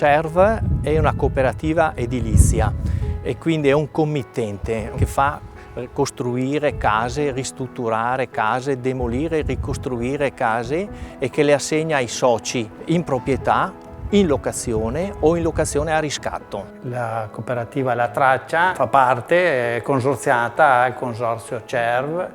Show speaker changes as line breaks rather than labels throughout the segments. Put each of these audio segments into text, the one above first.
CERV è una cooperativa edilizia e quindi è un committente che fa costruire case, ristrutturare case, demolire e ricostruire case e che le assegna ai soci in proprietà, in locazione o in locazione a riscatto.
La cooperativa La Traccia fa parte, è consorziata al consorzio CERV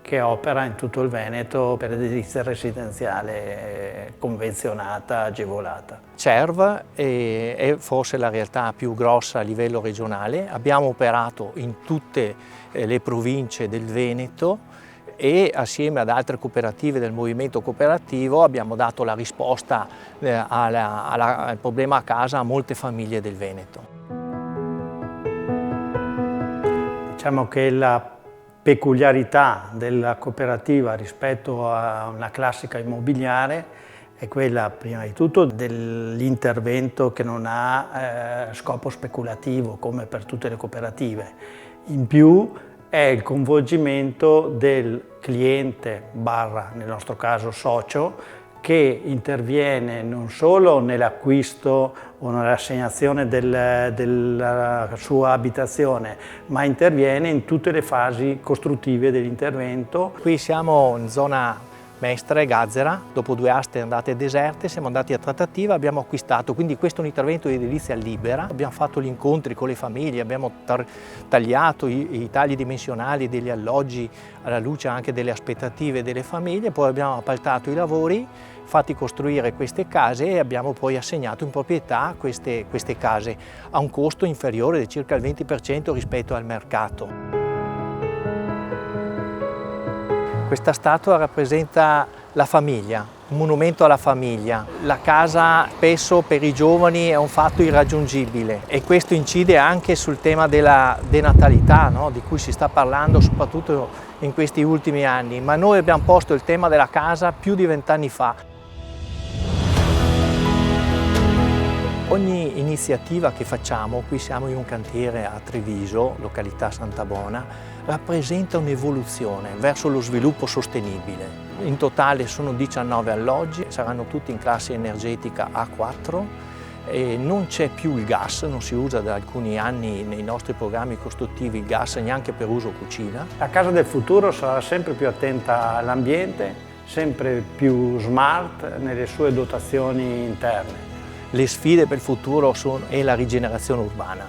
che opera in tutto il Veneto per edilizia residenziale convenzionata, agevolata.
CERV è forse la realtà più grossa a livello regionale, abbiamo operato in tutte le province del Veneto e assieme ad altre cooperative del movimento cooperativo abbiamo dato la risposta al problema a casa a molte famiglie del Veneto.
Diciamo che la peculiarità della cooperativa rispetto a una classica immobiliare è quella, prima di tutto, dell'intervento che non ha scopo speculativo come per tutte le cooperative. In più è il coinvolgimento del cliente barra, nel nostro caso, socio, che interviene non solo nell'acquisto o nell'assegnazione della sua abitazione, ma interviene in tutte le fasi costruttive dell'intervento.
Qui siamo in zona Mestre, Gazzera, dopo 2 aste andate deserte, siamo andati a trattativa, abbiamo acquistato, quindi questo è un intervento di edilizia libera, abbiamo fatto gli incontri con le famiglie, abbiamo tagliato i tagli dimensionali degli alloggi alla luce anche delle aspettative delle famiglie, poi abbiamo appaltato i lavori, fatti costruire queste case e abbiamo poi assegnato in proprietà queste case a un costo inferiore di circa il 20% rispetto al mercato. Questa statua rappresenta la famiglia, un monumento alla famiglia. La casa spesso per i giovani è un fatto irraggiungibile e questo incide anche sul tema della denatalità, no? Di cui si sta parlando soprattutto in questi ultimi anni, ma noi abbiamo posto il tema della casa più di 20 anni fa. Ogni iniziativa che facciamo, qui siamo in un cantiere a Treviso, località Santa Bona, rappresenta un'evoluzione verso lo sviluppo sostenibile. In totale sono 19 alloggi, saranno tutti in classe energetica A4 e non c'è più il gas, non si usa da alcuni anni nei nostri programmi costruttivi il gas neanche per uso cucina.
La casa del futuro sarà sempre più attenta all'ambiente, sempre più smart nelle sue dotazioni interne.
Le sfide per il futuro è la rigenerazione urbana,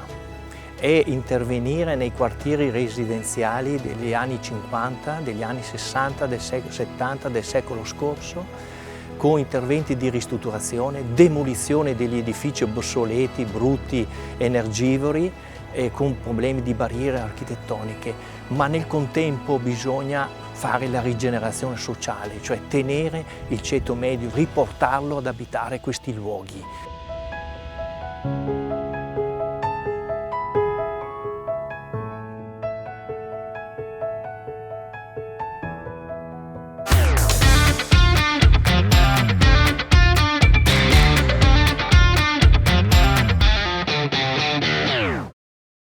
è intervenire nei quartieri residenziali degli anni 50, degli anni 60, del secolo 70, del secolo scorso, con interventi di ristrutturazione, demolizione degli edifici obsoleti, brutti, energivori e con problemi di barriere architettoniche, ma nel contempo bisogna fare la rigenerazione sociale, cioè tenere il ceto medio, riportarlo ad abitare questi luoghi.